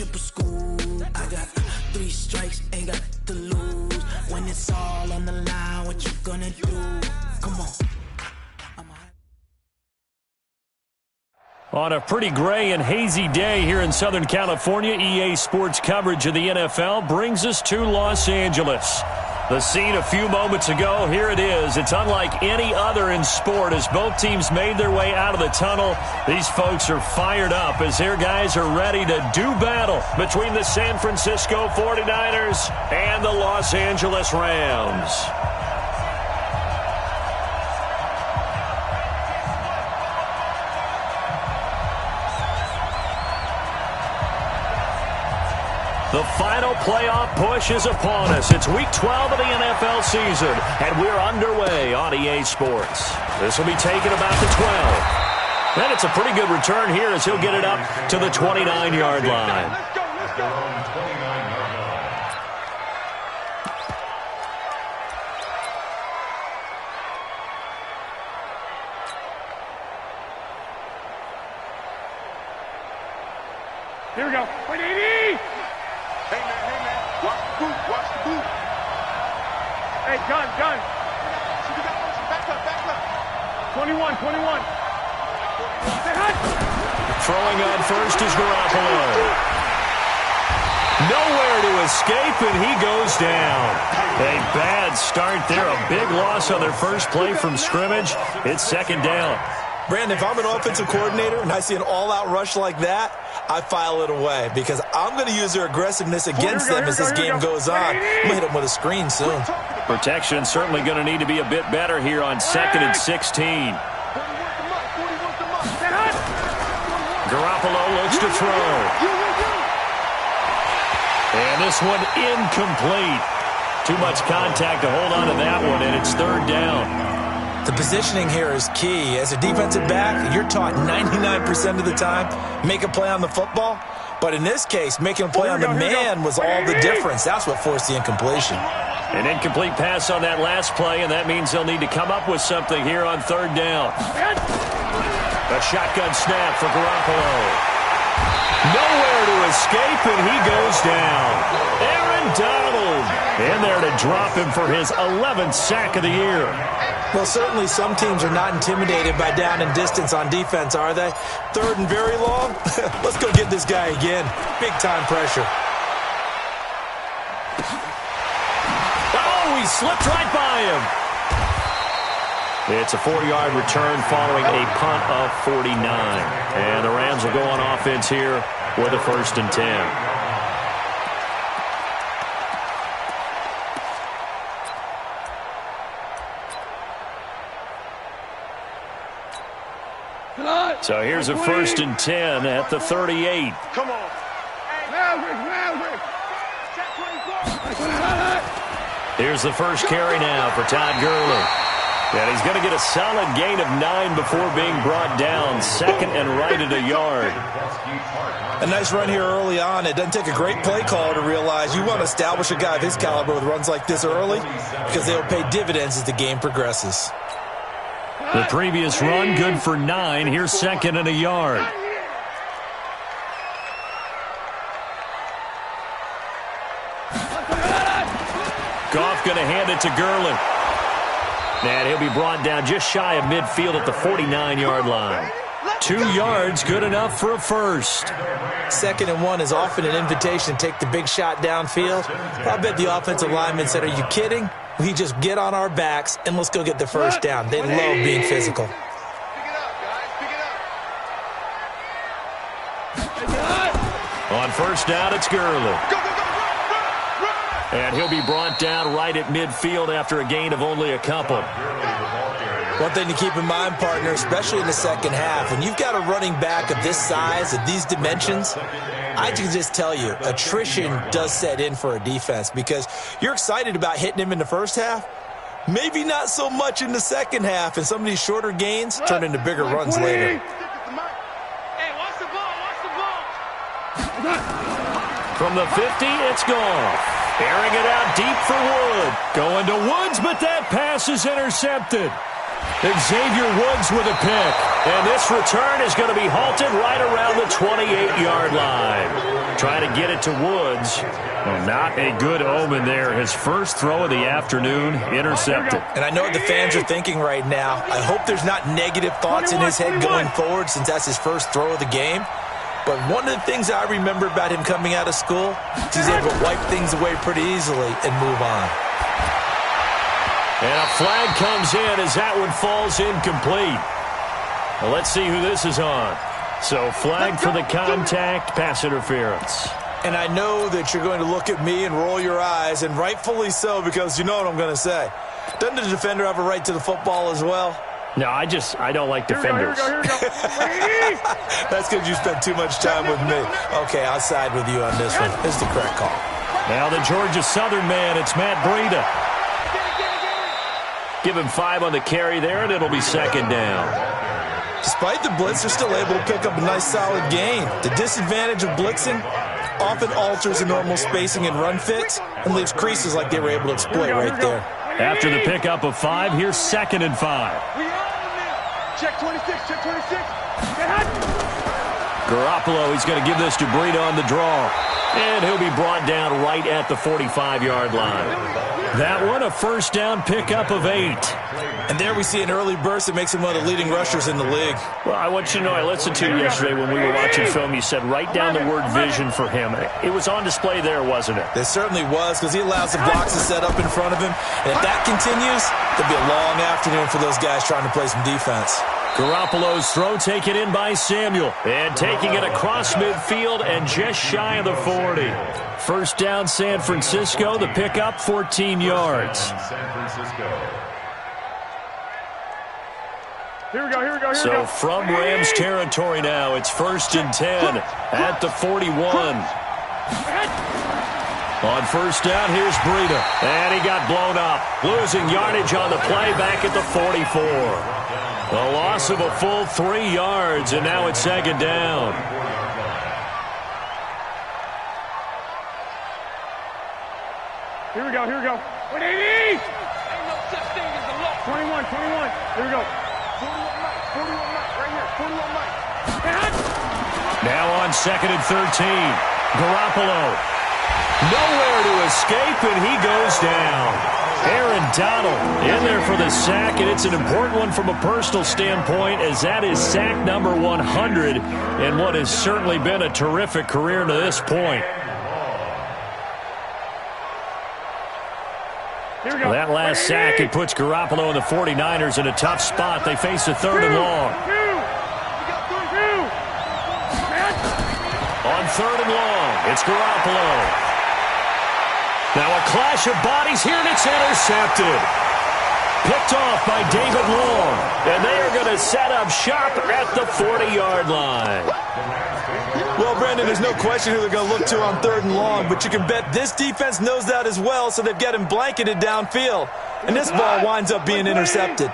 triple school. I got 3 strikes, ain't got to lose. When it's all on the line, what you gonna do? Come on. On a pretty gray and hazy day here in Southern California, EA Sports coverage of the NFL brings us to Los Angeles. The scene a few moments ago, here it is. It's unlike any other in sport as both teams made their way out of the tunnel. These folks are fired up as their guys are ready to do battle between the San Francisco 49ers and the Los Angeles Rams. The final playoff push is upon us. It's Week 12 of the NFL season, and we're underway on EA Sports. This will be taken about the 12. And it's a pretty good return here as he'll get it up to the 29-yard line. Let's go on the 29-yard line. Here we go. 180! Hey, man. Watch the boot. Hey, gun. See, we got motion. Back up. 21. Say hi. Throwing on first is Garoppolo. Nowhere to escape, and he goes down. A bad start there. A big loss on their first play from scrimmage. It's second down. Brandon, if I'm an offensive coordinator and I see an all-out rush like that, I file it away because I'm going to use their aggressiveness against them as this game goes on. I'm going to hit them with a screen soon. Protection certainly going to need to be a bit better here on 2nd and 16. Garoppolo looks to throw. And this one incomplete. Too much contact to hold on to that one, and it's third down. The positioning here is key. As a defensive back, you're taught 99% of the time, make a play on the football. But in this case, making a play on the man was all the difference. That's what forced the incompletion. An incomplete pass on that last play, and that means they'll need to come up with something here on third down. A shotgun snap for Garoppolo. Nowhere to escape, and he goes down. Aaron Donald in there to drop him for his 11th sack of the year. Well, certainly some teams are not intimidated by down and distance on defense, are they? Third and very long? Let's go get this guy again. Big-time pressure. Oh, he slipped right by him. It's a 40-yard return following a punt of 49. And the Rams will go on offense here with a 1st and 10. So here's a 1st and 10 at the 38. Come on. Here's the first carry now for Todd Gurley. And he's going to get a solid gain of 9 before being brought down. 2nd and right at a yard. A nice run here early on. It doesn't take a great play caller to realize you want to establish a guy of his caliber with runs like this early because they'll pay dividends as the game progresses. The previous run, good for 9. Here's 2nd and a yard. Goff going to hand it to Gurley. And he'll be brought down just shy of midfield at the 49-yard line. 2 yards, good enough for a first. 2nd and 1 is often an invitation to take the big shot downfield. I bet the offensive lineman said, are you kidding? We just get on our backs and let's go get the first down. They love being physical. Pick it up, guys. Pick it up. On first down, it's Gurley. Go, run. And he'll be brought down right at midfield after a gain of only a couple. One thing to keep in mind, partner, especially in the second half, when you've got a running back of this size, of these dimensions, I can just tell you, attrition does set in for a defense because you're excited about hitting him in the first half. Maybe not so much in the second half, and some of these shorter gains turn into bigger runs later. Hey, watch the ball. From the 50, it's gone. Airing it out deep for Wood. Going to Woods, but that pass is intercepted. Xavier Woods with a pick. And this return is going to be halted right around the 28-yard line. Trying to get it to Woods. Well, not a good omen there. His first throw of the afternoon intercepted. And I know what the fans are thinking right now. I hope there's not negative thoughts in his head going forward since that's his first throw of the game. But one of the things I remember about him coming out of school, he's able to wipe things away pretty easily and move on. And a flag comes in as that one falls incomplete. Well, let's see who this is on. So flag for the contact, pass interference. And I know that you're going to look at me and roll your eyes, and rightfully so, because you know what I'm going to say. Doesn't the defender have a right to the football as well? No, I don't like defenders. Here we go. That's because you spent too much time with me. Okay, I'll side with you on this one. This is the correct call. Now the Georgia Southern man, it's Matt Breida. Give him 5 on the carry there, and it'll be second down. Despite the blitz, they're still able to pick up a nice, solid gain. The disadvantage of blitzing often alters the normal spacing and run fits and leaves creases like they were able to exploit right there. After the pickup of 5, here's 2nd and 5. Check 26, check 26. Garoppolo, he's going to give this to Breida on the draw. And he'll be brought down right at the 45-yard line. That one, a first down pickup of 8. And there we see an early burst that makes him one of the leading rushers in the league. Well, I want you to know, I listened to you yesterday when we were watching film. You said write down the word vision for him. It was on display there, wasn't it? It certainly was, because he allows the blocks to set up in front of him. And if that continues, there'll be a long afternoon for those guys trying to play some defense. Garoppolo's throw taken in by Samuel. And taking it across midfield and just shy of the 40. First down, San Francisco. The pickup, 14 yards. San Francisco. Here we go. So from Rams territory now, it's 1st and 10 at the 41. On first down, here's Breida. And he got blown up. Losing yardage on the play back at the 44. A loss of a full 3 yards, and now it's 2nd down. Here we go. 180! Ain't no such thing as a loss. 21. Here we go. 41 Mike, right here. 41 Mike. Now on 2nd and 13. Garoppolo. Nowhere to escape, and he goes down. Aaron Donald in there for the sack, and it's an important one from a personal standpoint, as that is sack number 100 in what has certainly been a terrific career to this point. That last sack, it puts Garoppolo and the 49ers in a tough spot. They face a 3rd and long. On 3rd and long, it's Garoppolo. Now a clash of bodies here, and it's intercepted. Picked off by David Long. And they are going to set up shop at the 40-yard line. Well, Brandon, there's no question who they're going to look to on 3rd and long, but you can bet this defense knows that as well, so they've got him blanketed downfield. And this ball winds up being intercepted.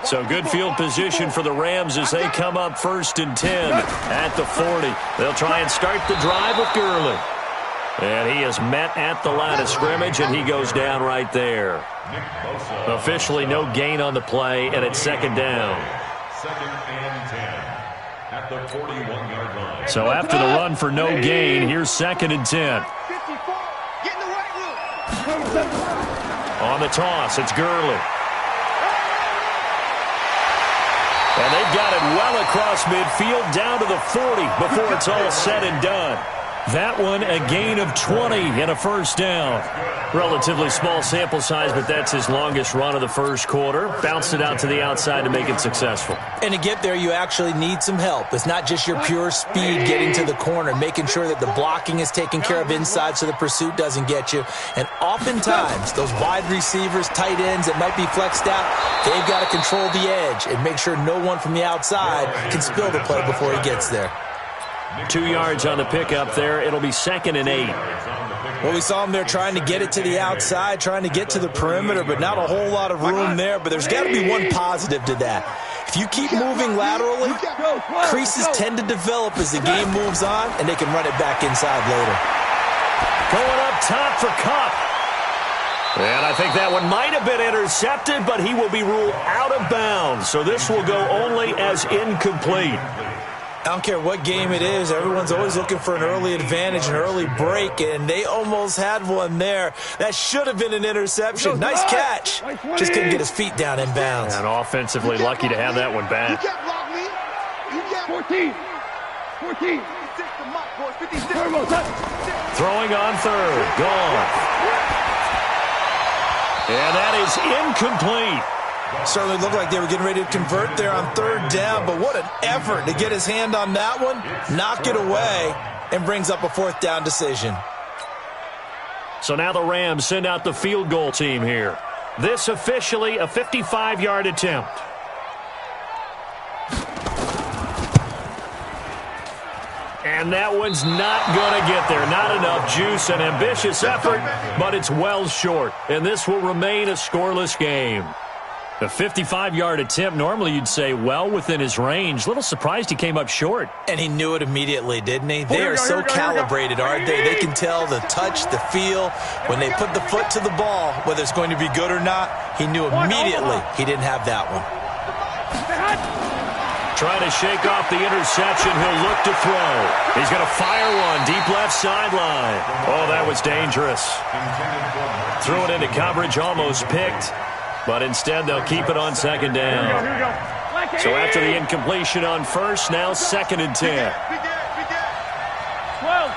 So good field position for the Rams as they come up 1st and 10 at the 40. They'll try and start the drive with Gurley. And he is met at the line of scrimmage, and he goes down right there. Officially no gain on the play, and it's 2nd down. 2nd and 10 at the 41-yard line. So after the run for no gain, here's 2nd and 10. 54. Get in the right room. On the toss, it's Gurley. And they've got it well across midfield, down to the 40 before it's all said and done. That one, a gain of 20 and a first down. Relatively small sample size, but that's his longest run of the first quarter. Bounced it out to the outside to make it successful. And to get there, you actually need some help. It's not just your pure speed getting to the corner, making sure that the blocking is taken care of inside so the pursuit doesn't get you. And oftentimes, those wide receivers, tight ends that might be flexed out, they've got to control the edge and make sure no one from the outside can spill the play before he gets there. 2 yards on the pickup there. It'll be 2nd and 8. Well, we saw him there trying to get it to the outside, trying to get to the perimeter, but not a whole lot of room there. But there's got to be one positive to that. If you keep moving laterally, creases tend to develop as the game moves on, and they can run it back inside later. Going up top for Kupp. And I think that one might have been intercepted, but he will be ruled out of bounds. So this will go only as incomplete. I don't care what game it is. Everyone's always looking for an early advantage, an early break, and they almost had one there. That should have been an interception. Nice catch. Just couldn't get his feet down in bounds. And offensively lucky to have that one back. You can't block me. You can't. 14. 14. Throwing on third. Gone. And that is incomplete. Certainly looked like they were getting ready to convert there on third down, but what an effort to get his hand on that one, knock it away, and brings up a fourth down decision. So now the Rams send out the field goal team here. This officially a 55-yard attempt. And that one's not going to get there. Not enough juice, an ambitious effort, but it's well short. And this will remain a scoreless game. A 55-yard attempt, normally you'd say well within his range. Little surprised he came up short. And he knew it immediately, didn't he? They are so calibrated, aren't they? They can tell the touch, the feel. When they put the foot to the ball, whether it's going to be good or not, he knew immediately he didn't have that one. Trying to shake off the interception. He'll look to throw. He's going to fire one deep left sideline. Oh, that was dangerous. Threw it into coverage, almost picked. But instead, they'll keep it on second down. Here we go. So after the incompletion on first, now 2nd and 10. 12.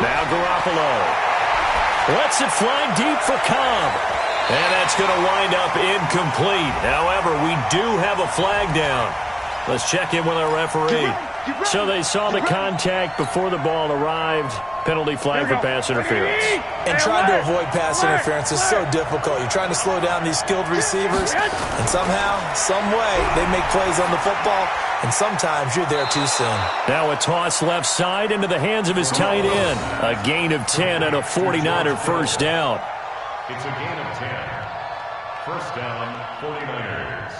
Now Garoppolo lets it fly deep for Cobb. And that's going to wind up incomplete. However, we do have a flag down. Let's check in with our referee. So they saw the contact before the ball arrived. Penalty flag for pass interference. And trying to avoid pass interference is so difficult. You're trying to slow down these skilled receivers, and somehow, some way, they make plays on the football, and sometimes you're there too soon. Now a toss left side into the hands of his tight end. A gain of 10 and a 49er first down. It's a gain of 10. First down, 49ers.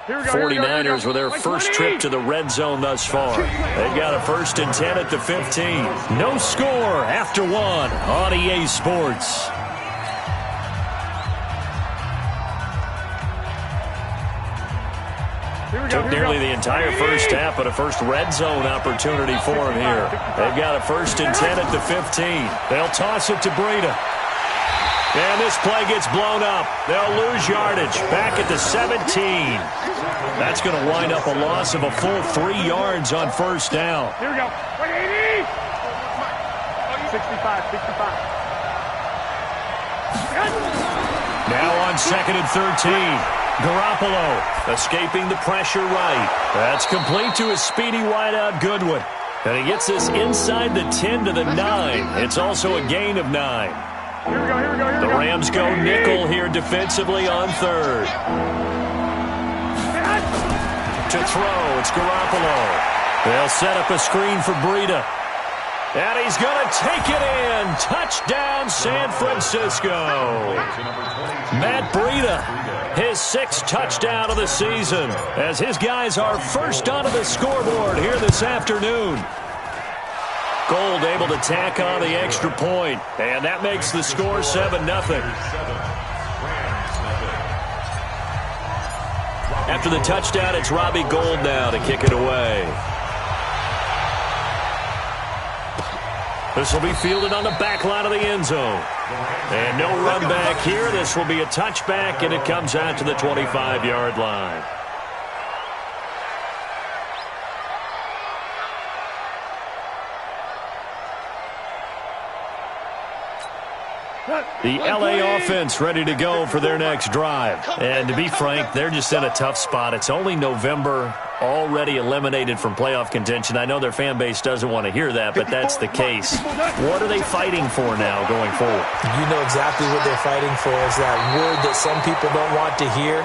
49ers with their first trip to the red zone thus far. They've got a 1st and 10 at the 15. No score after one on EA Sports. Took nearly the entire first half, but a first red zone opportunity for him here. They've got a 1st and 10 at the 15. They'll toss it to Breida. And this play gets blown up. They'll lose yardage. Back at the 17. That's going to wind up a loss of a full 3 yards on first down. Here we go. 80. 65. Now on 2nd and 13. Garoppolo escaping the pressure right. That's complete to his speedy wideout Goodwin. And he gets this inside the 10 to the 9. It's also a gain of 9. Here we go. The Rams go nickel here defensively on third. To throw, it's Garoppolo. They'll set up a screen for Breida. And he's going to take it in. Touchdown, San Francisco. Matt Breida, his 6th touchdown of the season, as his guys are first onto the scoreboard here this afternoon. Gold able to tack on the extra point, and that makes the score 7-0. After the touchdown, it's Robbie Gould now to kick it away. This will be fielded on the back line of the end zone. And no run back here. This will be a touchback, and it comes out to the 25-yard line. The LA offense ready to go for their next drive. And to be frank, they're just in a tough spot. It's only November, already eliminated from playoff contention. I know their fan base doesn't want to hear that, but that's the case. What are they fighting for now going forward? You know exactly what they're fighting for. Is that word that some people don't want to hear,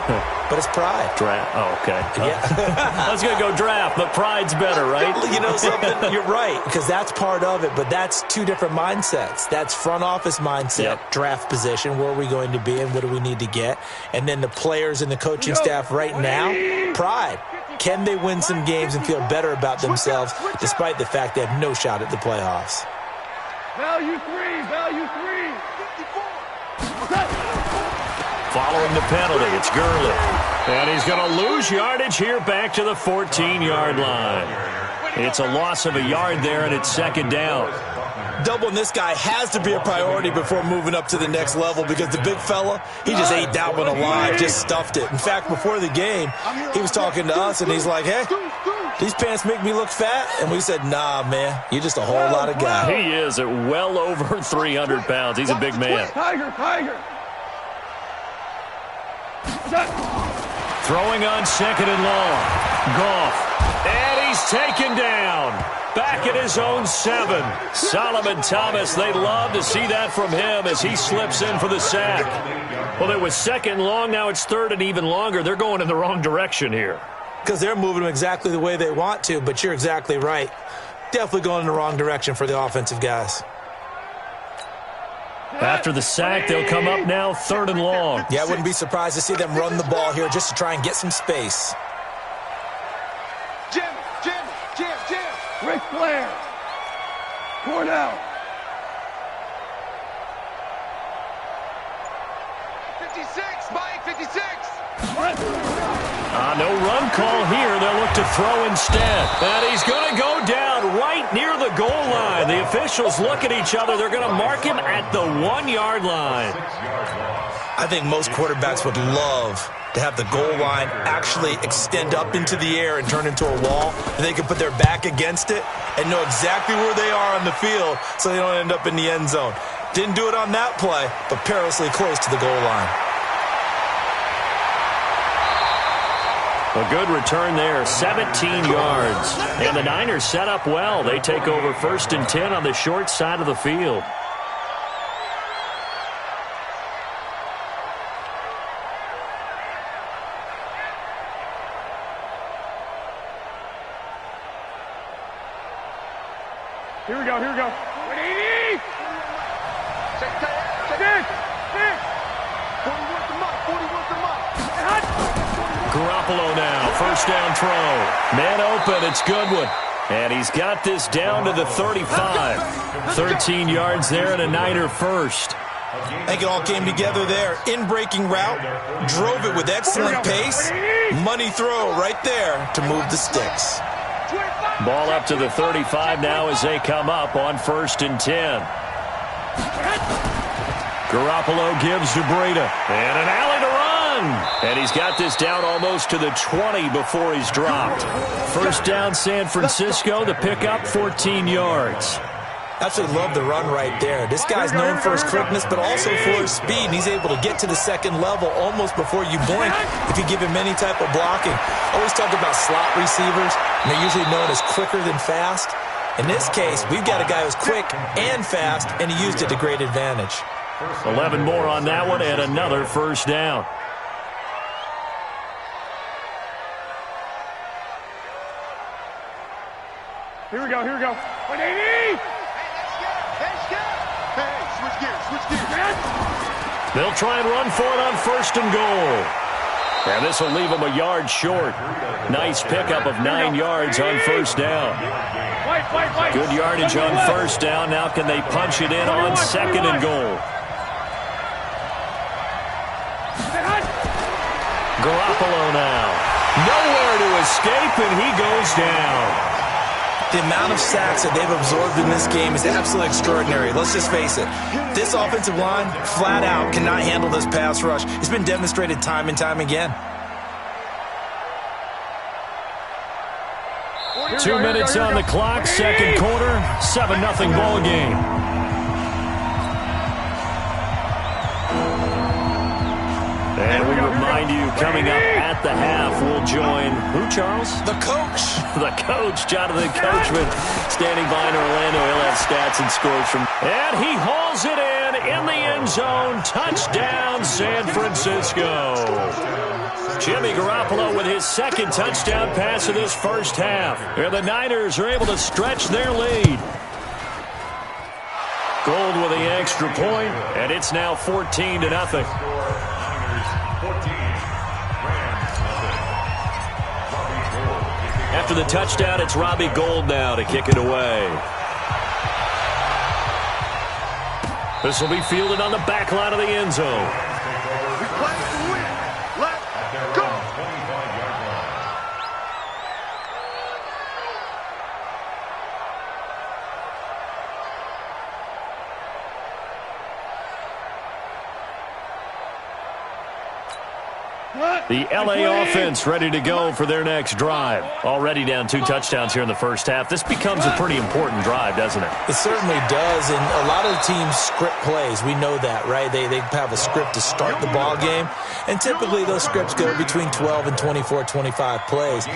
but it's pride. Draft. Oh, okay. Yeah. I was going to go draft, but pride's better, right? You know something? You're right, because that's part of it, but that's two different mindsets. That's front office mindset, draft position, where are we going to be and what do we need to get? And then the players and the coaching staff right now, pride. Can can they win some games and feel better about themselves despite the fact they have no shot at the playoffs. Value three, value three. 54. Following the penalty, it's Gurley. And he's going to lose yardage here back to the 14-yard line. It's a loss of a yard there, and it's second down. Doubling this guy has to be a priority before moving up to the next level because the big fella, he just ate that one alive, just stuffed it. In fact, before the game, he was talking to us, and he's like, hey, these pants make me look fat? And we said, nah, man, you're just a whole lot of guy. He is at well over 300 pounds. He's a big man. Tiger. Throwing on second and long. Goff. And he's taken down. Back at his own 7. Solomon Thomas, they'd love to see that from him as he slips in for the sack. Well, it was second and long. Now it's third and even longer. They're going in the wrong direction here. Because they're moving them exactly the way they want to, but you're exactly right. Definitely going in the wrong direction for the offensive guys. After the sack, they'll come up now third and long. Yeah, I wouldn't be surprised to see them run the ball here just to try and get some space. Jim. Ric Flair. Cornell. 56, Mike, 56. No run call here. They'll look to throw instead. And he's going to go down right near the goal line. The officials look at each other. They're going to mark him at the 1-yard line. I think most quarterbacks would love to have the goal line actually extend up into the air and turn into a wall, and they can put their back against it and know exactly where they are on the field so they don't end up in the end zone. Didn't do it on that play, but perilously close to the goal line. A good return there, 17 yards. And the Niners set up well. They take over 1st and 10 on the short side of the field. Here we go. 180. 41 to Mike. Garoppolo now, first down throw. Man open, it's Goodwin. And he's got this down to the 35. 13 yards there and a Niner first. I think it all came together there. In-breaking route, drove it with excellent pace. Money throw right there to move the sticks. Ball up to the 35 now as they come up on 1st and 10. Garoppolo gives to Breida. And an alley to run. And he's got this down almost to the 20 before he's dropped. First down San Francisco. The pickup, 14 yards. Absolutely love the run right there. This guy's known for his quickness, but also for his speed. And he's able to get to the second level almost before you blink if you give him any type of blocking. Always talk about slot receivers, and they're usually known as quicker than fast. In this case, we've got a guy who's quick and fast, and he used it to great advantage. 11 more on that one, and another first down. Here we go. 180. Hey, switch gears. They'll try and run for it on 1st and goal. And this will leave them a yard short. Nice pickup of 9 yards on 1st down. Good yardage on 1st down. Now can they punch it in on 2nd and goal? Garoppolo now. Nowhere to escape, and he goes down. The amount of sacks that they've absorbed in this game is absolutely extraordinary. Let's just face it. This offensive line, flat out, cannot handle this pass rush. It's been demonstrated time and time again. 2 minutes on the clock, second quarter, 7-0 ball game. And we remind you, coming up at the half, we'll join, who, Charles? The coach. The coach, Jonathan Coachman, standing by in Orlando. He'll have stats and scores from. And he hauls it in the end zone. Touchdown, San Francisco. Jimmy Garoppolo with his second touchdown pass of this first half. And the Niners are able to stretch their lead. Gold with the extra point, and it's now 14-0. After the touchdown, it's Robbie Gould now to kick it away. This will be fielded on the back line of the end zone. We play to win. Let's go. The LA offense ready to go for their next drive. Already down 2 touchdowns here in the first half. This becomes a pretty important drive, doesn't it? It certainly does, and a lot of the teams script plays. We know that, right? They have a script to start the ball game, and typically those scripts go between 12 and 24, 25 plays.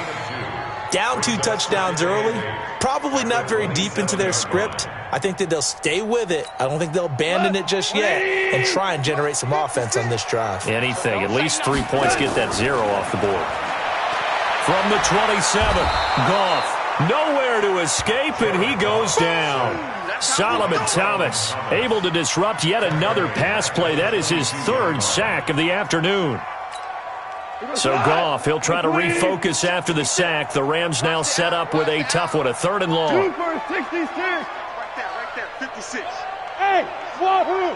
Down 2 touchdowns early, probably not very deep into their script. I think that they'll stay with it. I don't think they'll abandon it just yet and try and generate some offense on this drive. Anything. At least 3 points, get that 0 off the board. From the 27, Goff. Nowhere to escape, and he goes down. Solomon Thomas able to disrupt yet another pass play. That is his 3rd sack of the afternoon. So Goff, he'll try to refocus after the sack. The Rams now set up with a tough one, a 3rd and long. 2 for 66. Right there, 56. Hey, Wahoo!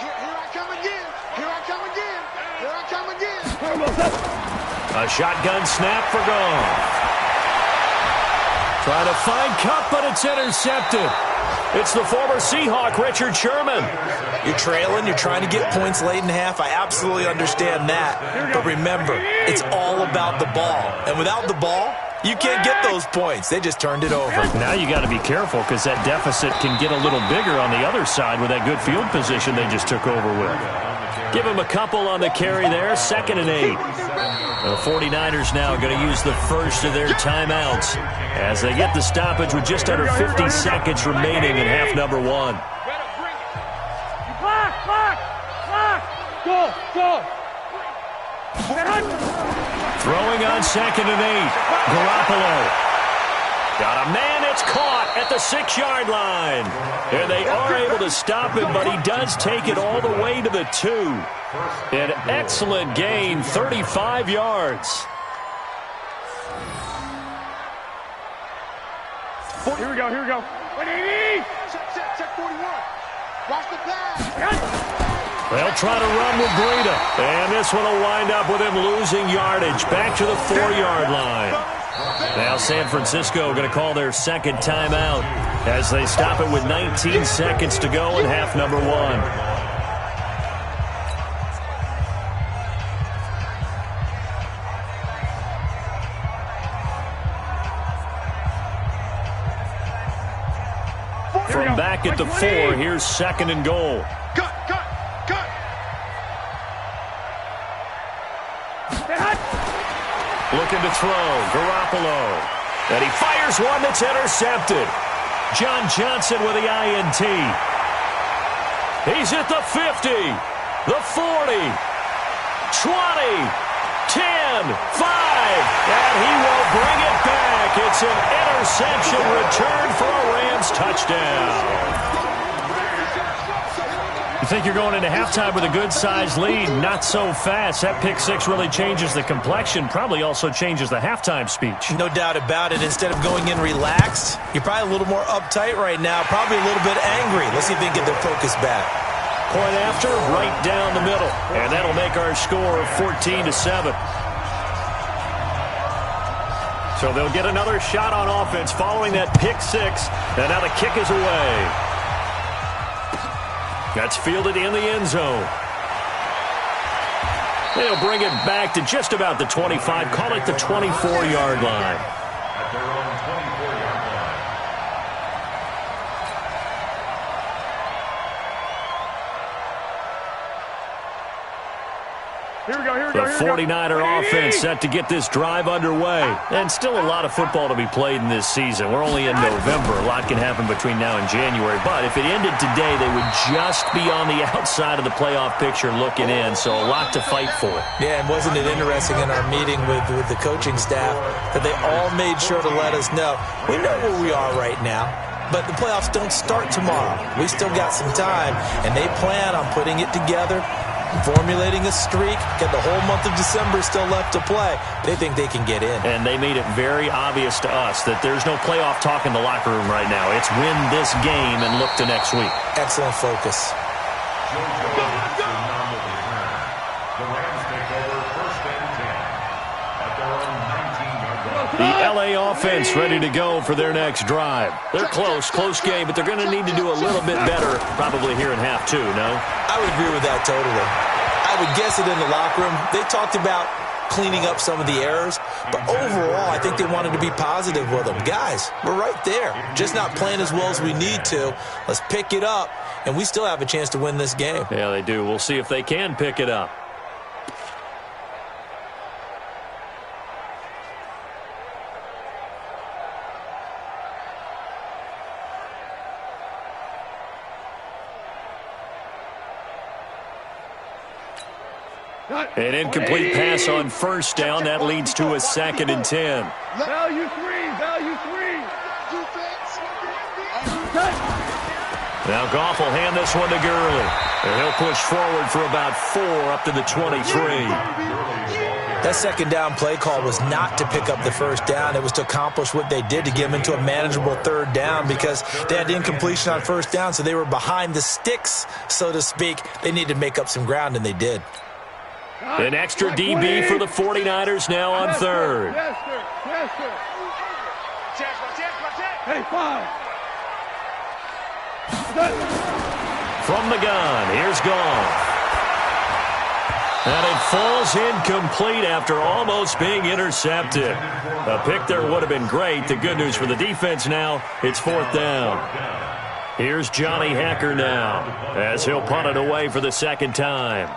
Here I come again. Here I come again. Here I come again. A shotgun snap for Goff. Trying to find Cup, but it's intercepted. It's the former Seahawk, Richard Sherman. You're trailing. You're trying to get points late in the half. I absolutely understand that. But remember, it's all about the ball. And without the ball, you can't get those points. They just turned it over. Now you got to be careful because that deficit can get a little bigger on the other side with that good field position they just took over with. Give them a couple on the carry there, 2nd and 8. The 49ers now going to use the first of their timeouts as they get the stoppage with just under 50 seconds remaining in half number 1. Go. Throwing on 2nd and 8. Garoppolo. Got a man, it's caught at the 6-yard line. And they are able to stop him, but he does take it all the way to the 2. An excellent gain, 35 yards. Here we go. 180. Check 41. Watch the pass. They'll try to run with Breida. And this one will wind up with him losing yardage back to the 4-yard line. Now San Francisco going to call their 2nd timeout as they stop it with 19 seconds to go in half number 1. From back at the 4, here's 2nd and goal. Cut. Looking to throw, Garoppolo. And he fires one that's intercepted. John Johnson with the INT. He's at the 50, the 40, 20, 10, 5, and he will bring it back. It's an interception return for a Rams touchdown. You think you're going into halftime with a good-sized lead, not so fast. That pick 6 really changes the complexion, probably also changes the halftime speech. No doubt about it. Instead of going in relaxed, you're probably a little more uptight right now, probably a little bit angry. Let's see if they can get their focus back. Point after, right down the middle. And that'll make our score 14-7. So they'll get another shot on offense following that pick 6. And now the kick is away. That's fielded in the end zone. They'll bring it back to just about the 25. Call it the 24-yard line. At their own 24-yard line. Here we go. The 49er offense set to get this drive underway. And still a lot of football to be played in this season. We're only in November. A lot can happen between now and January. But if it ended today, they would just be on the outside of the playoff picture looking in. So a lot to fight for. Yeah, and wasn't it interesting in our meeting with the coaching staff that they all made sure to let us know, we know where we are right now, but the playoffs don't start tomorrow. We still got some time, and they plan on putting it together formulating a streak, got the whole month of December still left to play. They think they can get in. And they made it very obvious to us that there's no playoff talk in the locker room right now. It's win this game and look to next week. Excellent focus. The L.A. offense ready to go for their next drive. They're close game, but they're going to need to do a little bit better probably here in half two, no? I would agree with that totally. I would guess it in the locker room. They talked about cleaning up some of the errors, but overall, I think they wanted to be positive with them. Guys, we're right there. Just not playing as well as we need to. Let's pick it up, and we still have a chance to win this game. Yeah, they do. We'll see if they can pick it up. An incomplete pass on first down. That leads to a 2nd and 10. Value three. Now Goff will hand this one to Gurley. And he'll push forward for about 4 up to the 23. That second down play call was not to pick up the first down. It was to accomplish what they did, to get them into a manageable third down, because they had incompletion on first down, so they were behind the sticks, so to speak. They needed to make up some ground, and they did. An extra DB for the 49ers now on third. Yes, sir. Hey, 5. From the gun, here's Goff. And it falls incomplete after almost being intercepted. A pick there would have been great. The good news for the defense now, it's 4th down. Here's Johnny Hacker now as he'll punt it away for the 2nd time.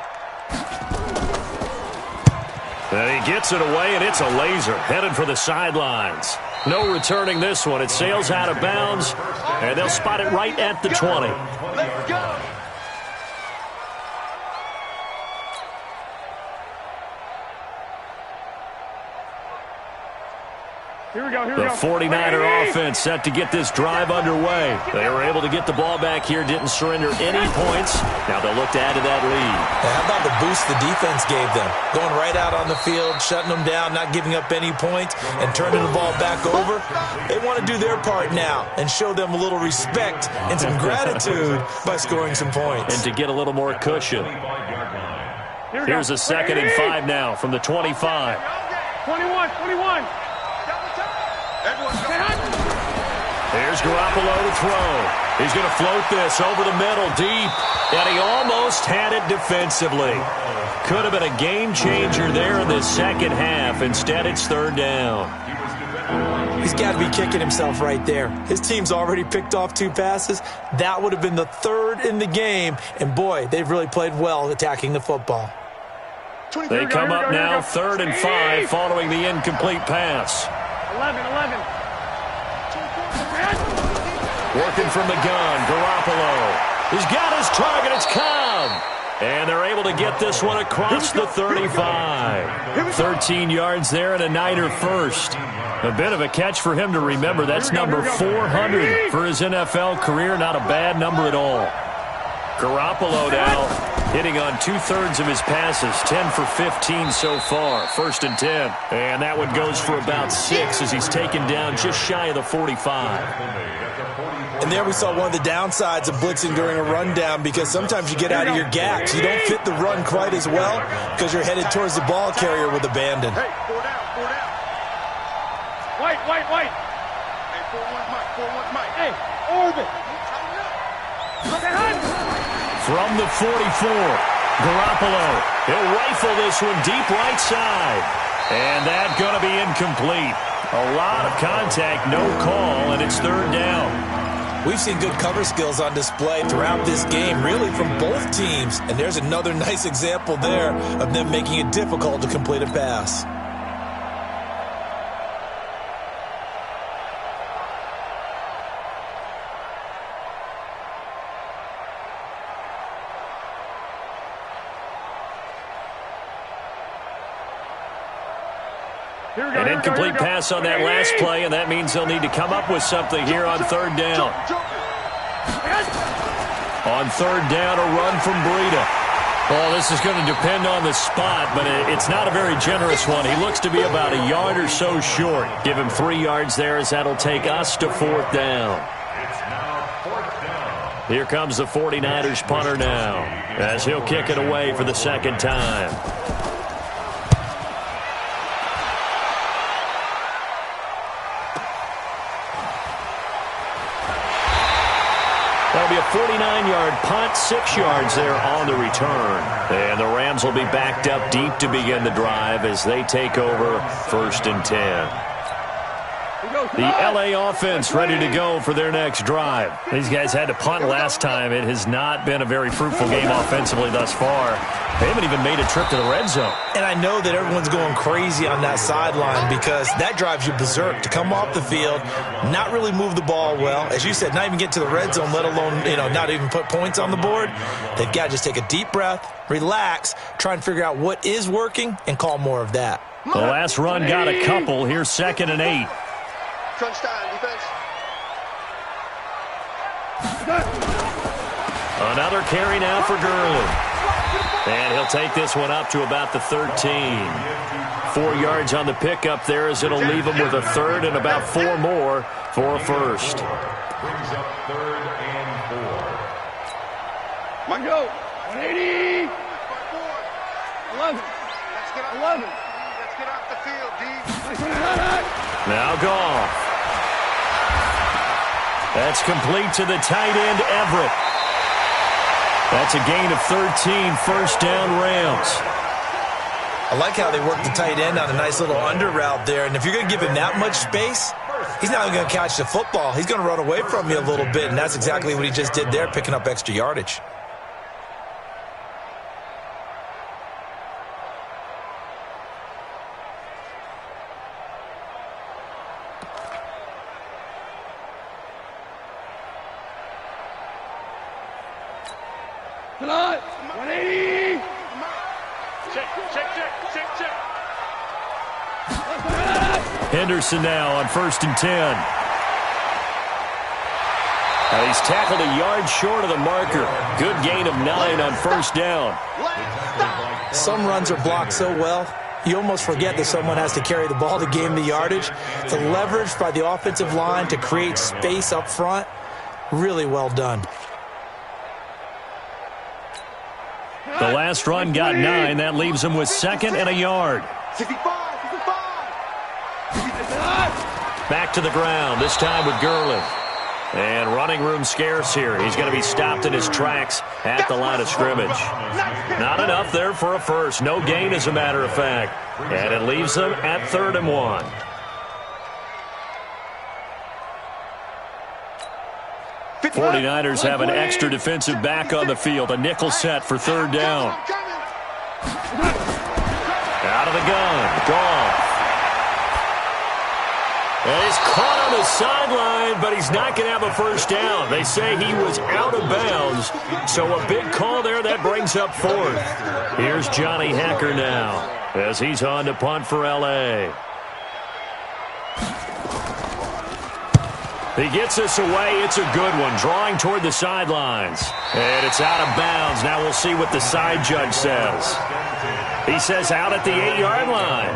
And he gets it away, and it's a laser headed for the sidelines. No returning this one. It sails out of bounds, and they'll spot it right at the 20. Let's go. Here we go. The 49er offense set to get this drive underway. They were able to get the ball back here, didn't surrender any points. Now they'll look to add to that lead. Now, how about the boost the defense gave them? Going right out on the field, shutting them down, not giving up any points, and turning the ball back over. They want to do their part now and show them a little respect and some gratitude by scoring some points. And to get a little more cushion. Here's a 2nd and 5 now from the 25. 21. Here's Garoppolo to throw. He's going to float this over the middle deep. And he almost had it defensively. Could have been a game changer there in the second half. Instead, it's 3rd down. He's got to be kicking himself right there. His team's already picked off 2 passes. That would have been the 3rd in the game. And, boy, they've really played well attacking the football. They come up now 3rd and 5 following the incomplete pass. 11. Working from the gun, Garoppolo. He's got his target. It's Cobb. And they're able to get this one across the 35. 13 yards there and a Niner first. A bit of a catch for him to remember. That's number 400 for his NFL career. Not a bad number at all. Garoppolo now hitting on 2/3 of his passes. 10 for 15 so far. 1st and 10. And that one goes for about 6 as he's taken down just shy of the 45. And there we saw one of the downsides of blitzing during a rundown, because sometimes you get out of your gaps. You don't fit the run quite as well because you're headed towards the ball carrier with abandon. Hey, 4 down. White. Hey, 4-1 Mike. Hey, orbit. From the 44, Garoppolo. He'll rifle this one deep right side. And that's going to be incomplete. A lot of contact, no call, and it's 3rd down. We've seen good cover skills on display throughout this game, really from both teams. And there's another nice example there of them making it difficult to complete a pass. An incomplete pass on that last play, and that means they'll need to come up with something here on 3rd down. On 3rd down, a run from Breida. Well, this is going to depend on the spot, but it's not a very generous one. He looks to be about a yard or so short. Give him 3 yards there as that'll take us to 4th down. It's now 4th down. Here comes the 49ers punter now as he'll kick it away for the 2nd time. That'll be a 49-yard punt, 6 yards there on the return. And the Rams will be backed up deep to begin the drive as they take over 1st and 10. The L.A. offense ready to go for their next drive. These guys had to punt last time. It has not been a very fruitful game offensively thus far. They haven't even made a trip to the red zone. And I know that everyone's going crazy on that sideline because that drives you berserk to come off the field, not really move the ball well. As you said, not even get to the red zone, let alone, not even put points on the board. They've got to just take a deep breath, relax, try and figure out what is working, and call more of that. The last run got a couple. Here's 2nd and 8. Crunch time, defense. Another carry now for Gurley. And he'll take this one up to about the 13. 4 yards on the pickup there as it'll leave him with a 3rd and about 4 more for a 1st. Brings up 3rd and 4. Mike, go. 180. 11. Let's get off. 11. Let's get off the field, D. Now Goff. That's complete to the tight end, Everett. That's a gain of 13, 1st down Rams. I like how they work the tight end on a nice little under route there. And if you're going to give him that much space, he's not even going to catch the football. He's going to run away from you a little bit, and that's exactly what he just did there, picking up extra yardage. Tonight, 180. Check. Henderson now on 1st and 10. Now he's tackled a yard short of the marker. Good gain of 9 on 1st down. Some runs are blocked so well, you almost forget that someone has to carry the ball to gain the yardage. The leverage by the offensive line to create space up front, really well done. The last run got 9. That leaves him with 2nd and a yard. 65. Back to the ground, this time with Gurley. And running room scarce here. He's going to be stopped in his tracks at the line of scrimmage. Not enough there for a 1st. No gain, as a matter of fact. And it leaves them at 3rd and 1. The 49ers have an extra defensive back on the field. A nickel set for 3rd down. Out of the gun. Goff. And he's caught on the sideline, but he's not going to have a 1st down. They say he was out of bounds. So a big call there. That brings up 4th. Here's Johnny Hecker now as he's on to punt for L.A. He gets this away. It's a good one. Drawing toward the sidelines. And it's out of bounds. Now we'll see what the side judge says. He says out at the 8-yard line.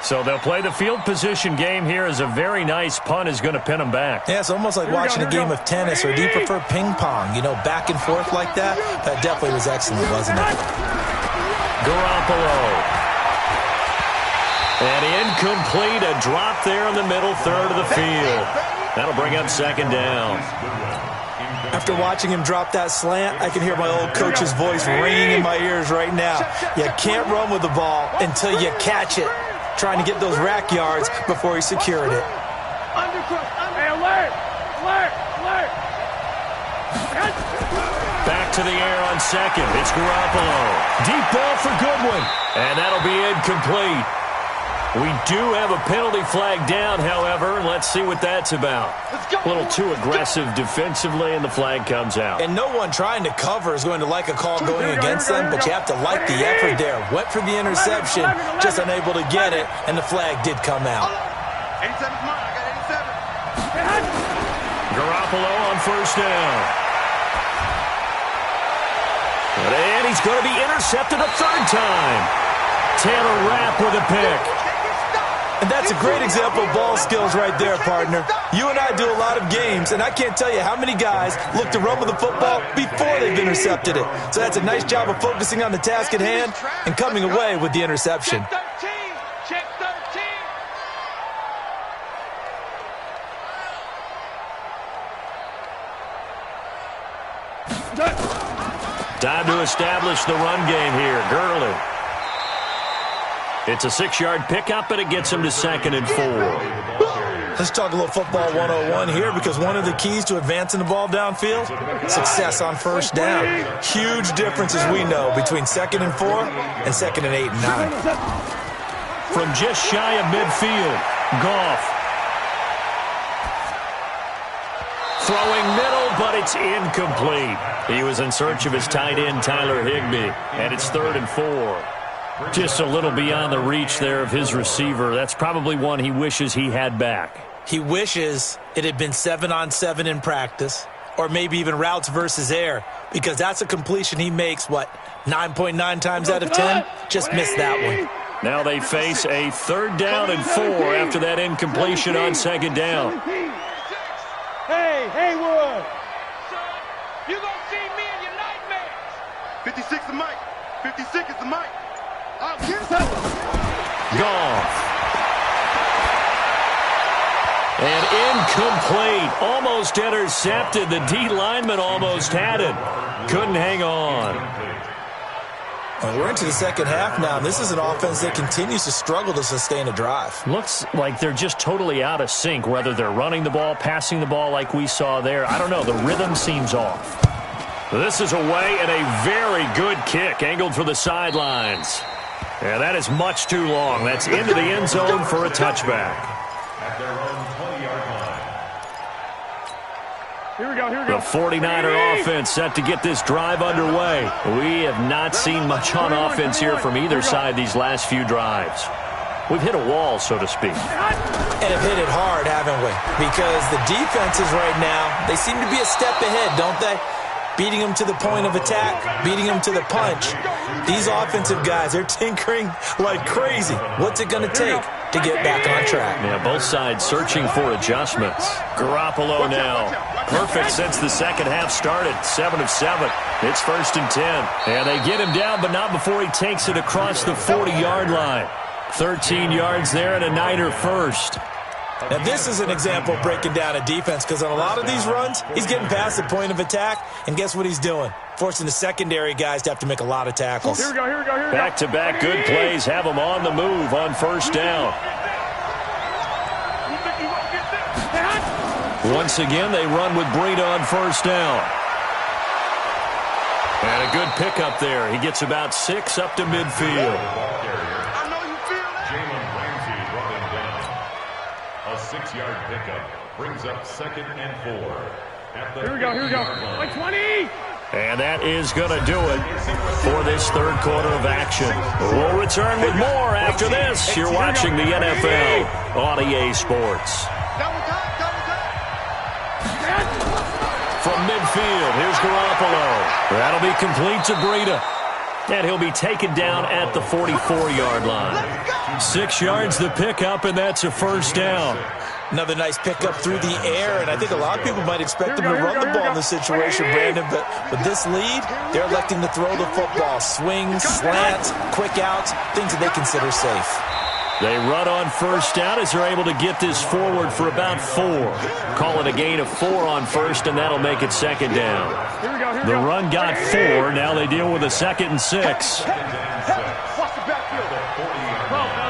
So they'll play the field position game here as a very nice punt is going to pin them back. Yeah, it's almost like watching a game of tennis, or do you prefer ping pong? Back and forth like that? That definitely was excellent, wasn't it? Garoppolo. And incomplete. A drop there in the middle third of the field. That'll bring up 2nd down. After watching him drop that slant, I can hear my old coach's voice ringing in my ears right now. You can't run with the ball until you catch it. Trying to get those rack yards before he secured it. Hey, alert! Back to the air on 2nd. It's Garoppolo. Deep ball for Goodwin. And that'll be incomplete. We do have a penalty flag down, however. Let's see what that's about. A little too aggressive defensively, and the flag comes out. And no one trying to cover is going to like a call going against them, but you have to like the effort there. Went for the interception, just unable to get it, and the flag did come out. 87's mine. I got 87. Garoppolo on 1st down. And he's going to be intercepted a third time. Taylor Rapp with a pick. And that's a great example of ball skills right there, partner. You and I do a lot of games, and I can't tell you how many guys look to run with the football before they've intercepted it. So that's a nice job of focusing on the task at hand and coming away with the interception. Check 13. Time to establish the run game here. Gurley. It's a 6-yard pickup, and it gets him to 2nd and 4. Let's talk a little football 101 here, because one of the keys to advancing the ball downfield, success on first down. Huge differences we know between 2nd and 4 and 2nd and 8 and 9. From just shy of midfield, Goff. Throwing middle, but it's incomplete. He was in search of his tight end, Tyler Higbee, and it's 3rd and 4. Just a little beyond the reach there of his receiver. That's probably one he wishes he had back. He wishes it had been 7-on-7 in practice, or maybe even routes versus air, because that's a completion he makes, 9.9 times out of 10? Just missed that one. Now they face a 3rd down and 4 after that incompletion on 2nd down. Hey, Haywood! You're going to see me in your nightmares. 56 is Mike. 56 is the Mike. Goff. And incomplete. Almost intercepted. The D lineman almost had it. Couldn't hang on. Well, we're into the second half now, and this is an offense that continues to struggle to sustain a drive. Looks like they're just totally out of sync, whether they're running the ball, passing the ball like we saw there. I don't know. The rhythm seems off. This is away, and a very good kick angled for the sidelines. And that is much too long. That's into the end zone for a touchback. At their own 20-yard line. Here we go, here we go. The 49er offense set to get this drive underway. We have not seen much on offense here from either side these last few drives. We've hit a wall, so to speak. And have hit it hard, haven't we? Because the defenses right now, they seem to be a step ahead, don't they? Beating them to the point of attack, beating them to the punch. These offensive guys, they're tinkering like crazy. What's it going to take to get back on track? Yeah, both sides searching for adjustments. Garoppolo now. Perfect since the second half started. 7 of 7. It's 1st and 10. And they get him down, but not before he takes it across the 40-yard line. 13 yards there and a Niner first. Now, this is an example of breaking down a defense, because on a lot of these runs, he's getting past the point of attack, and guess what he's doing? Forcing the secondary guys to have to make a lot of tackles. Here we go, here we go, here we go. Back-to-back good plays have them on the move on first down. Once again, they run with Breida on first down. And a good pickup there. He gets about 6 up to midfield. A 6-yard pickup brings up 2nd and 4. At the Here we go, here we go. Like 20! And that is going to do it for this third quarter of action. We'll return with more after this. You're watching the NFL on EA Sports. From midfield, here's Garoppolo. That'll be complete to Breida. And he'll be taken down at the 44-yard line. 6 yards the pickup, and that's a first down. Another nice pickup through the air, and I think a lot of people might expect them to run the ball in this situation, Brandon, but with this lead, they're electing to throw the football. Swings, slants, quick outs, things that they consider safe. They run on first down as they're able to get this forward for about 4. Call it a gain of 4 on first, and that'll make it second down. The run got 4. Now they deal with a 2nd and 6. Watch the backfield.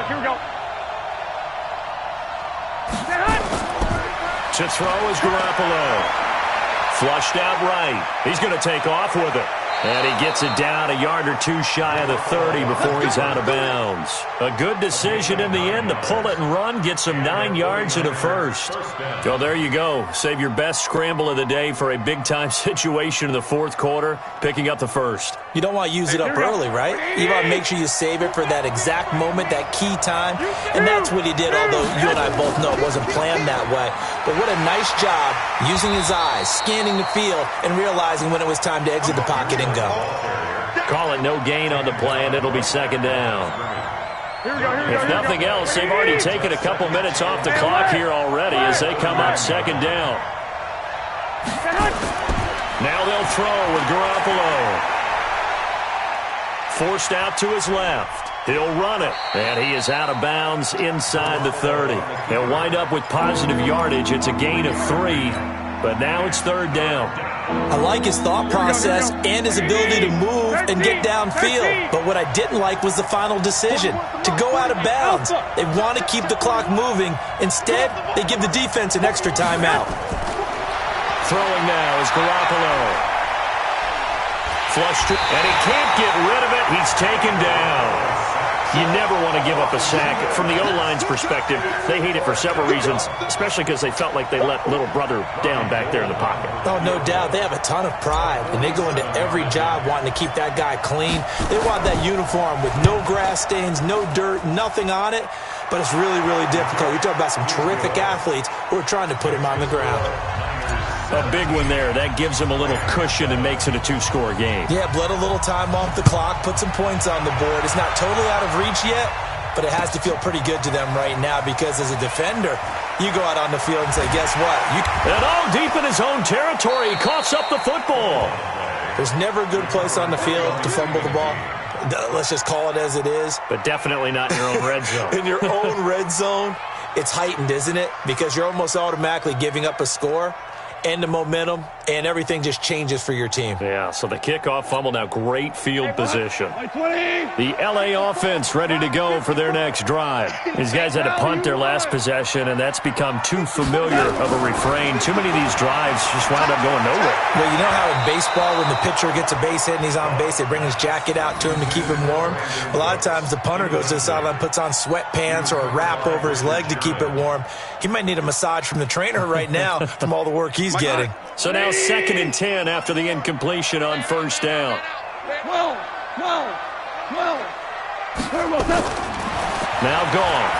Here we go. To throw is Garoppolo. Flushed out right. He's going to take off with it. And he gets it down a yard or 2 shy of the 30 before he's out of bounds. A good decision in the end to pull it and run, get some 9 yards and a first. So there you go. Save your best scramble of the day for a big-time situation in the fourth quarter, picking up the first. You don't want to use it up early, right? You want to make sure you save it for that exact moment, that key time. And that's what he did, although you and I both know it wasn't planned that way. But what a nice job using his eyes, scanning the field, and realizing when it was time to exit the pocket and go. Call it no gain on the play, and it'll be second down. If nothing else, they've already taken a couple minutes off the clock here already as they come up second down. Now they'll throw with Garoppolo. Forced out to his left. He'll run it. And he is out of bounds inside the 30. He'll wind up with positive yardage. It's a gain of 3. But now it's third down. I like his thought process and his ability to move and get downfield. But what I didn't like was the final decision, to go out of bounds. They want to keep the clock moving. Instead, they give the defense an extra timeout. Throwing now is Garoppolo. Flushed, and he can't get rid of it. He's taken down. You never want to give up a sack. From the O-line's perspective, they hate it for several reasons, especially because they felt like they let little brother down back there in the pocket. Oh, no doubt. They have a ton of pride, and they go into every job wanting to keep that guy clean. They want that uniform with no grass stains, no dirt, nothing on it. But it's really, really difficult. You're talking about some terrific athletes who are trying to put him on the ground. A big one there. That gives him a little cushion and makes it a 2-score game. Yeah, bled a little time off the clock, put some points on the board. It's not totally out of reach yet, but it has to feel pretty good to them right now because as a defender, you go out on the field and say, guess what? And all deep in his own territory, he coughs up the football. There's never a good place on the field to fumble the ball. Let's just call it as it is. But definitely not in your own red zone. In your own red zone, it's heightened, isn't it? Because you're almost automatically giving up a score. And the momentum, and everything just changes for your team. Yeah, so the kickoff fumble, now great field position. The L.A. offense ready to go for their next drive. These guys had to punt their last possession, and that's become too familiar of a refrain. Too many of these drives just wound up going nowhere. Well, you know how in baseball, when the pitcher gets a base hit and he's on base, they bring his jacket out to him to keep him warm? A lot of times the punter goes to the sideline, puts on sweatpants or a wrap over his leg to keep it warm. He might need a massage from the trainer right now from all the work he's getting. So now 2nd and 10 after the incompletion on first down. Now gone.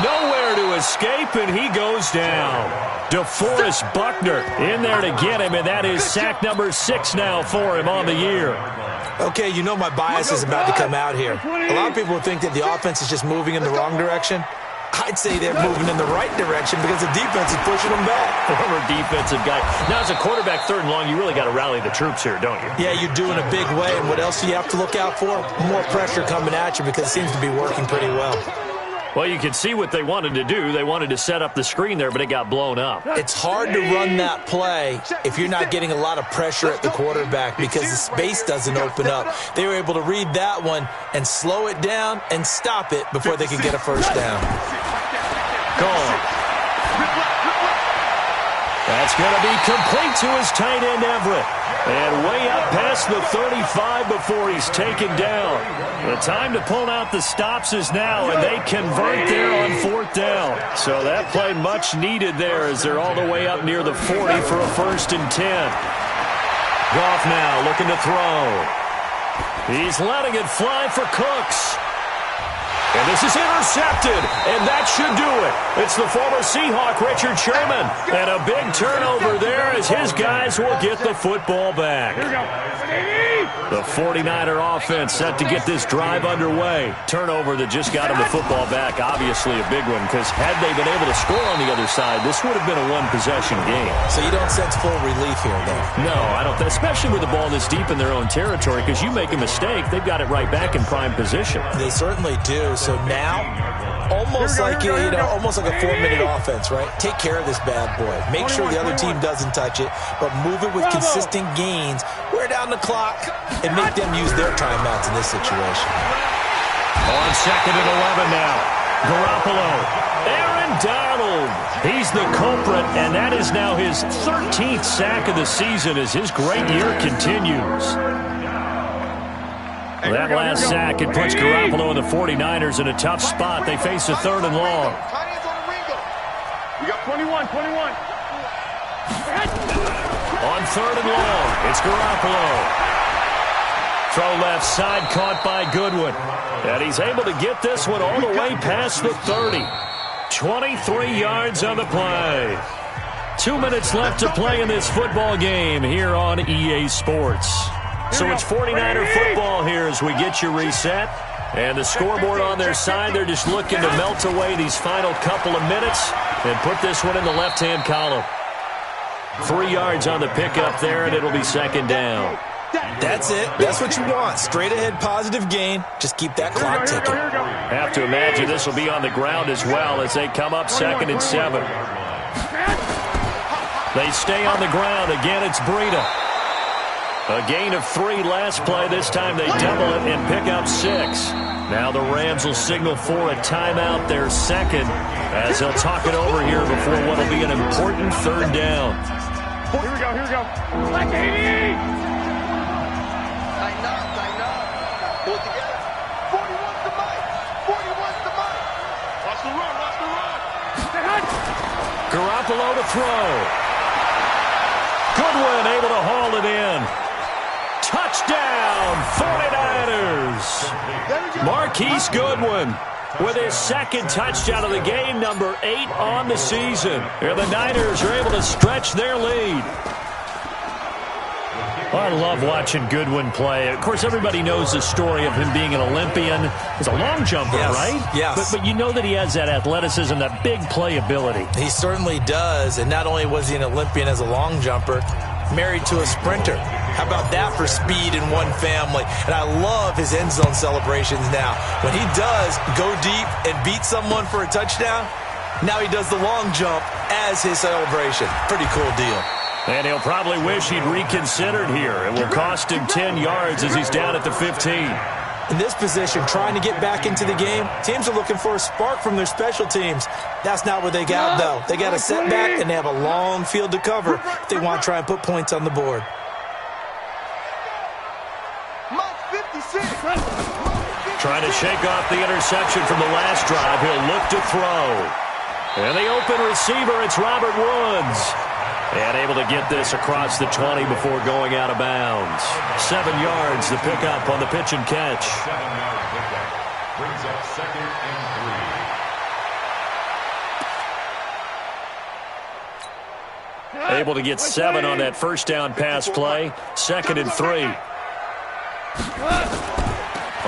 Nowhere to escape, and he goes down. DeForest Buckner in there to get him, and that is sack number 6 now for him on the year. Okay, you know my bias is about to come out here. A lot of people think that the offense is just moving in the wrong direction. I'd say they're moving in the right direction because the defense is pushing them back. Former defensive guy. Now, as a quarterback, 3rd and long, you really got to rally the troops here, don't you? Yeah, you do in a big way. And what else do you have to look out for? More pressure coming at you because it seems to be working pretty well. Well, you can see what they wanted to do. They wanted to set up the screen there, but it got blown up. It's hard to run that play if you're not getting a lot of pressure at the quarterback because the space doesn't open up. They were able to read that one and slow it down and stop it before they could get a first down. Gone. That's going to be complete to his tight end, Everett. And way up past the 35 before he's taken down. The time to pull out the stops is now, and they convert there on 4th down. So that play much needed there as they're all the way up near the 40 for a 1st and 10. Goff now looking to throw. He's letting it fly for Cooks. And this is intercepted, and that should do it. It's the former Seahawk, Richard Sherman. And a big turnover there as his guys will get the football back. The 49er offense set to get this drive underway. Turnover that just got him the football back, obviously a big one, because had they been able to score on the other side, this would have been a one-possession game. So you don't sense full relief here, though? No, I don't, especially with the ball this deep in their own territory, because you make a mistake, they've got it right back in prime position. They certainly do. So now, almost like almost like a 4-minute offense, right? Take care of this bad boy. Make sure the other team doesn't touch it, but move it with consistent gains. Wear down the clock and make them use their timeouts in this situation. On 2nd and 11 now. Garoppolo. Aaron Donald. He's the culprit, and that is now his 13th sack of the season as his great year continues. That last sack, it puts Garoppolo and the 49ers in a tough spot. They face a 3rd and long. We got 21. On 3rd and long, it's Garoppolo. Throw left side, caught by Goodwin. And he's able to get this one all the way past the 30. 23 yards on the play. 2 minutes left to play in this football game here on EA Sports. So it's 49er football here as we get you reset. And the scoreboard on their side, they're just looking to melt away these final couple of minutes and put this one in the left-hand column. 3 yards on the pickup there, and it'll be 2nd down. That's it. That's what you want. Straight ahead positive gain. Just keep that clock ticking. Have to imagine this will be on the ground as well as they come up 2nd and 7. They stay on the ground. Again, it's Breida. A gain of 3 last play. This time they double it and pick up 6. Now the Rams will signal for a timeout, their second, as they'll talk it over here before what will be an important 3rd down. Here we go, here we go. Like 80! Tighten up. Pull it together. 41's the mic. 41's the mic. Watch the run, watch the run. Garoppolo to throw. Goodwin able to haul it in. Touchdown, 49ers. Marquise Goodwin with his 2nd touchdown of the game, number 8 on the season. And the Niners are able to stretch their lead. I love watching Goodwin play. Of course, everybody knows the story of him being an Olympian. He's a long jumper, right? Yes. But you know that he has that athleticism, that big playability. He certainly does. And not only was he an Olympian as a long jumper, married to a sprinter. How about that for speed in one family? And I love his end zone celebrations now. When he does go deep and beat someone for a touchdown, now he does the long jump as his celebration. Pretty cool deal. And he'll probably wish he'd reconsidered here. It will cost him 10 yards as he's down at the 15. In this position, trying to get back into the game, teams are looking for a spark from their special teams. That's not what they got, though. They got a setback, and they have a long field to cover if they want to try and put points on the board. Trying to shake off the interception from the last drive. He'll look to throw. And the open receiver, it's Robert Woods. And able to get this across the 20 before going out of bounds. 7 yards, the pickup on the pitch and catch. 7-yard pickup. Brings up 2nd and 3. Able to get 7 on that first down pass play. 2nd and 3.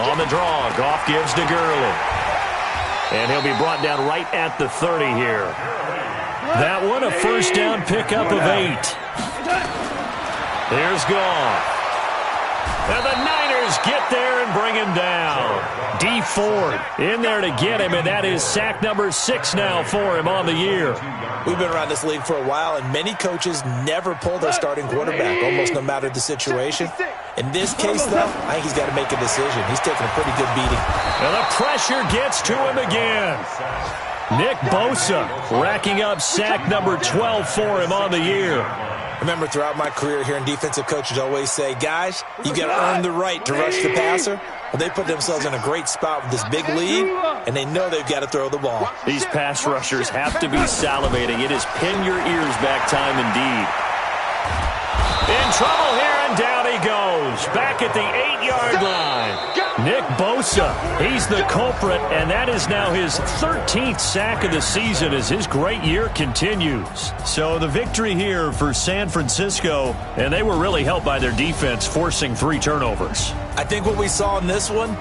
On the draw, Goff gives to Gurley. And he'll be brought down right at the 30 here. That one, a first down pickup of 8. Here's Goff. And the Niners get there and bring him down. D Ford in there to get him, and that is sack number 6 now for him on the year. We've been around this league for a while, and many coaches never pull their starting quarterback, almost no matter the situation. In this case, though, I think he's got to make a decision. He's taking a pretty good beating. And the pressure gets to him again. Nick Bosa racking up sack number 12 for him on the year. Remember, throughout my career, hearing defensive coaches always say, guys, you got to earn the right to rush the passer. Well, they put themselves in a great spot with this big lead, and they know they've got to throw the ball. These pass rushers have to be salivating. It is pin your ears back time indeed. In trouble here, and down he goes. Back at the 8-yard line. Nick Bosa, he's the culprit, and that is now his 13th sack of the season as his great year continues. So the victory here for San Francisco, and they were really helped by their defense forcing 3 turnovers. I think what we saw in this one,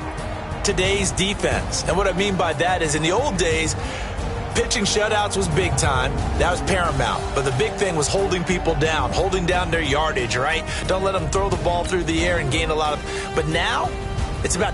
today's defense. And what I mean by that is in the old days, pitching shutouts was big time. That was paramount. But the big thing was holding people down, holding down their yardage, right? Don't let them throw the ball through the air and gain a lot of... But now, it's about